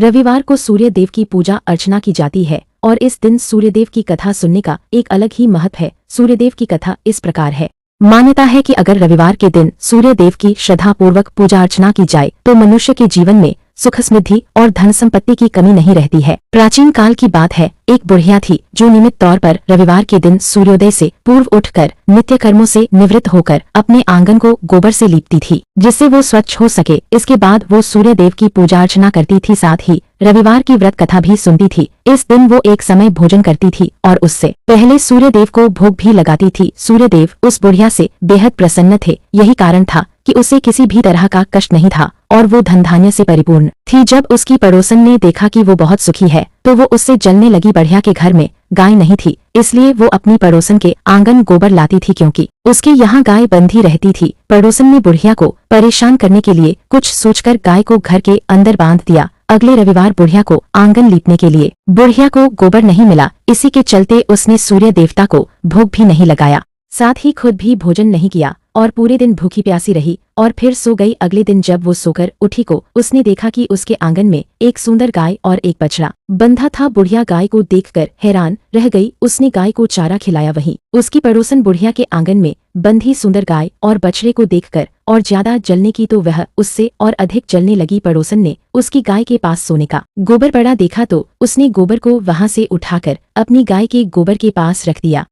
रविवार को सूर्य देव की पूजा अर्चना की जाती है और इस दिन सूर्यदेव की कथा सुनने का एक अलग ही महत्व है। सूर्यदेव की कथा इस प्रकार है। मान्यता है कि अगर रविवार के दिन सूर्यदेव की श्रद्धापूर्वक पूजा अर्चना की जाए तो मनुष्य के जीवन में सुख समृद्धि और धन संपत्ति की कमी नहीं रहती है। प्राचीन काल की बात है, एक बुढ़िया थी जो नियमित तौर पर रविवार के दिन सूर्योदय से पूर्व उठकर नित्य कर्मों से निवृत्त होकर अपने आंगन को गोबर से लीपती थी, जिससे वो स्वच्छ हो सके। इसके बाद वो सूर्यदेव की पूजा अर्चना करती थी, साथ ही रविवार की व्रत कथा भी सुनती थी। इस दिन वो एक समय भोजन करती थी और उससे पहले सूर्यदेव को भोग भी लगाती थी। सूर्यदेव उस बुढ़िया से बेहद प्रसन्न थे। यही कारण था कि उसे किसी भी तरह का कष्ट नहीं था और वो धन धान्य से परिपूर्ण थी। जब उसकी पड़ोसन ने देखा कि वो बहुत सुखी है तो वो उससे जलने लगी। बढ़िया के घर में गाय नहीं थी, इसलिए वो अपनी पड़ोसन के आंगन गोबर लाती थी, क्योंकि उसके यहाँ गाय बंधी रहती थी। पड़ोसन ने बुढ़िया को परेशान करने के लिए कुछ सोचकर गाय को घर के अंदर बांध दिया। अगले रविवार बुढ़िया को आंगन लीपने के लिए बुढ़िया को गोबर नहीं मिला। इसी के चलते उसने सूर्य देवता को भोग भी नहीं लगाया, साथ ही खुद भी भोजन नहीं किया और पूरे दिन भूखी प्यासी रही और फिर सो गई। अगले दिन जब वो सोकर उठी को उसने देखा कि उसके आंगन में एक सुंदर गाय और एक बछड़ा बंधा था। बुढ़िया गाय को देखकर हैरान रह गई। उसने गाय को चारा खिलाया। वहीं उसकी पड़ोसन बुढ़िया के आंगन में बंधी सुंदर गाय और बछड़े को देखकर और ज्यादा जलने की तो वह उससे और अधिक जलने लगी। पड़ोसन ने उसकी गाय के पास सोने का गोबर पड़ा देखा तो उसने गोबर को वहां से उठाकर अपनी गाय के गोबर के पास रख दिया।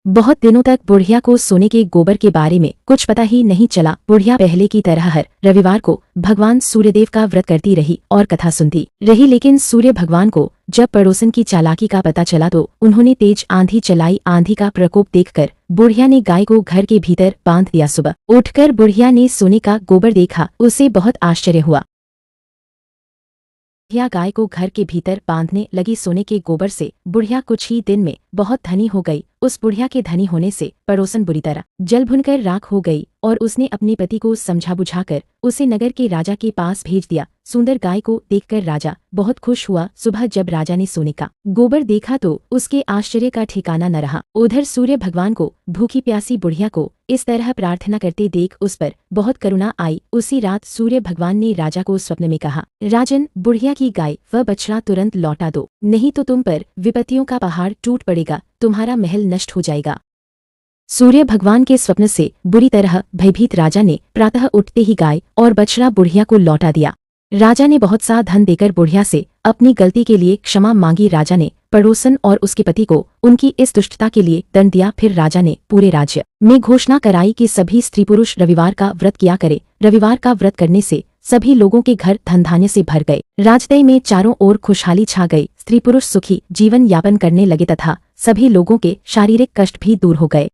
बहुत दिनों तक बुढ़िया को सोने के गोबर के बारे में कुछ पता ही नहीं चला। बुढ़िया पहले की तरह हर रविवार को भगवान सूर्यदेव का व्रत करती रही और कथा सुनती रही, लेकिन सूर्य भगवान को जब पड़ोसन की चालाकी का पता चला तो उन्होंने तेज आंधी चलाई। आंधी का प्रकोप देखकर बुढ़िया ने गाय को घर के भीतर बांध दिया। सुबह उठकर बुढ़िया ने सोने का गोबर देखा, उसे बहुत आश्चर्य हुआ। बुढ़िया गाय को घर के भीतर बांधने लगी। सोने के गोबर से बुढ़िया कुछ ही दिन में बहुत धनी हो गई। उस बुढ़िया के धनी होने से पड़ोसन बुरी तरह जल भुनकर राख हो गई और उसने अपने पति को समझा बुझाकर उसे नगर के राजा के पास भेज दिया। सुंदर गाय को देखकर राजा बहुत खुश हुआ। सुबह जब राजा ने सोने का गोबर देखा तो उसके आश्चर्य का ठिकाना न रहा। उधर सूर्य भगवान को भूखी प्यासी बुढ़िया को इस तरह प्रार्थना करते देख उस पर बहुत करुणा आई। उसी रात सूर्य भगवान ने राजा को स्वप्न में कहा, राजन, बुढ़िया की गाय व बछड़ा तुरंत लौटा दो, नहीं तो तुम पर विपत्तियों का पहाड़ टूट पड़ेगा, तुम्हारा महल नष्ट हो जाएगा। सूर्य भगवान के स्वप्न से बुरी तरह भयभीत राजा ने प्रातः उठते ही गाय और बछड़ा बुढ़िया को लौटा दिया। राजा ने बहुत सा धन देकर बुढ़िया से अपनी गलती के लिए क्षमा मांगी। राजा ने पड़ोसन और उसके पति को उनकी इस दुष्टता के लिए दंड दिया। फिर राजा ने पूरे राज्य में घोषणा कराई कि सभी स्त्री पुरुष रविवार का व्रत किया करे। रविवार का व्रत करने से सभी लोगों के घर धन धान्य से भर गए। राजदय में चारों ओर खुशहाली छा गई। स्त्री पुरुष सुखी जीवन यापन करने लगे तथा सभी लोगों के शारीरिक कष्ट भी दूर हो गए।